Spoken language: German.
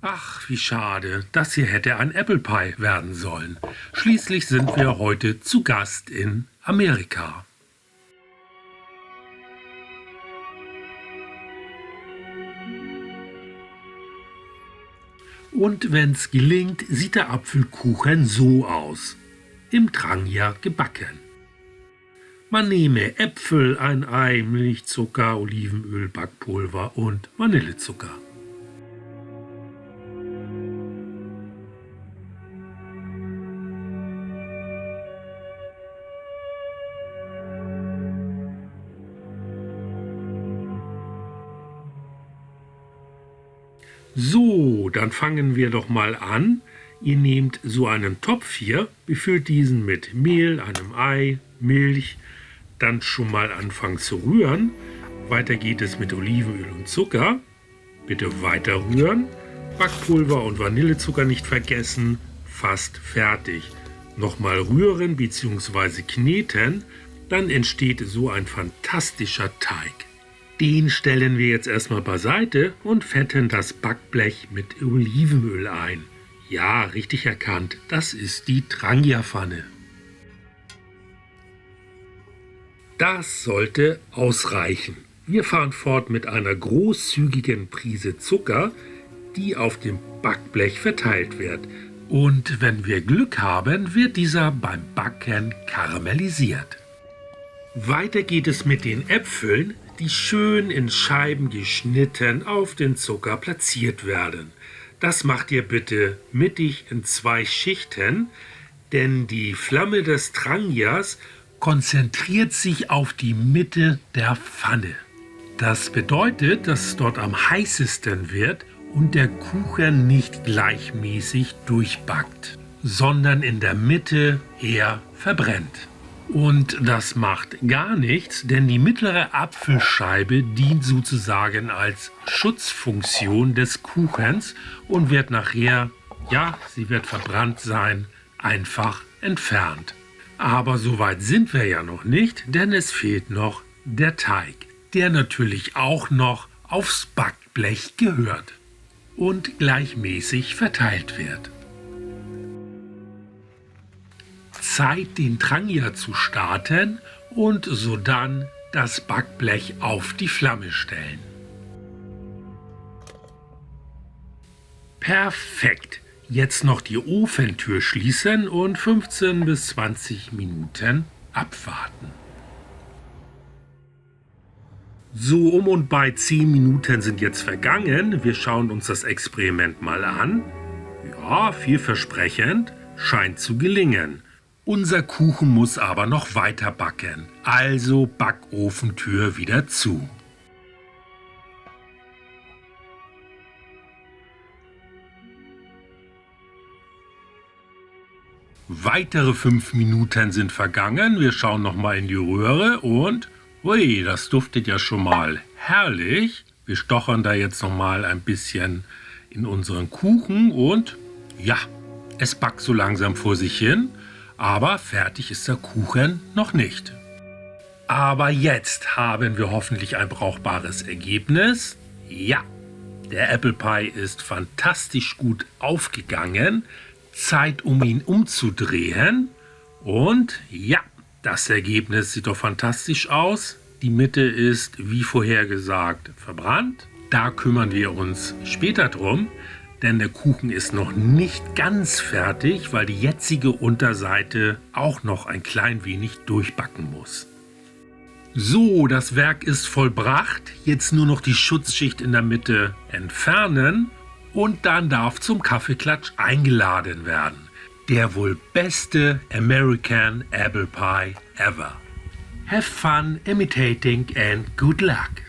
Ach, wie schade, das hier hätte ein Apple Pie werden sollen. Schließlich sind wir heute zu Gast in Amerika. Und wenn's gelingt, sieht der Apfelkuchen so aus. Im Trangia gebacken. Man nehme Äpfel, ein Ei, Milch, Zucker, Olivenöl, Backpulver und Vanillezucker. So, dann fangen wir doch mal an. Ihr nehmt so einen Topf hier, befüllt diesen mit Mehl, einem Ei, Milch, dann schon mal anfangen zu rühren. Weiter geht es mit Olivenöl und Zucker. Bitte weiter rühren. Backpulver und Vanillezucker nicht vergessen. Fast fertig. Nochmal rühren bzw. kneten, dann entsteht so ein fantastischer Teig. Den stellen wir jetzt erstmal beiseite und fetten das Backblech mit Olivenöl ein. Ja, richtig erkannt, das ist die Trangia-Pfanne. Das sollte ausreichen. Wir fahren fort mit einer großzügigen Prise Zucker, die auf dem Backblech verteilt wird. Und wenn wir Glück haben, wird dieser beim Backen karamellisiert. Weiter geht es mit den Äpfeln, die schön in Scheiben geschnitten auf den Zucker platziert werden. Das macht ihr bitte mittig in 2 Schichten, denn die Flamme des Trangias konzentriert sich auf die Mitte der Pfanne. Das bedeutet, dass es dort am heißesten wird und der Kuchen nicht gleichmäßig durchbackt, sondern in der Mitte eher verbrennt. Und das macht gar nichts, denn die mittlere Apfelscheibe dient sozusagen als Schutzfunktion des Kuchens und wird nachher, ja, sie wird verbrannt sein, einfach entfernt. Aber so weit sind wir ja noch nicht, denn es fehlt noch der Teig, der natürlich auch noch aufs Backblech gehört und gleichmäßig verteilt wird. Zeit, den Trangia zu starten und sodann das Backblech auf die Flamme stellen. Perfekt! Jetzt noch die Ofentür schließen und 15 bis 20 Minuten abwarten. So, um und bei 10 Minuten sind jetzt vergangen. Wir schauen uns das Experiment mal an. Ja, vielversprechend, scheint zu gelingen. Unser Kuchen muss aber noch weiter backen, also Backofentür wieder zu. Weitere 5 Minuten sind vergangen, wir schauen nochmal in die Röhre und, ui, das duftet ja schon mal herrlich. Wir stochern da jetzt nochmal ein bisschen in unseren Kuchen und ja, es backt so langsam vor sich hin. Aber fertig ist der Kuchen noch nicht. Aber jetzt haben wir hoffentlich ein brauchbares Ergebnis. Ja, der Apple Pie ist fantastisch gut aufgegangen. Zeit, um ihn umzudrehen. Und ja, das Ergebnis sieht doch fantastisch aus. Die Mitte ist, wie vorhergesagt, verbrannt. Da kümmern wir uns später drum. Denn der Kuchen ist noch nicht ganz fertig, weil die jetzige Unterseite auch noch ein klein wenig durchbacken muss. So, das Werk ist vollbracht. Jetzt nur noch die Schutzschicht in der Mitte entfernen und dann darf zum Kaffeeklatsch eingeladen werden. Der wohl beste American Apple Pie ever. Have fun imitating and good luck!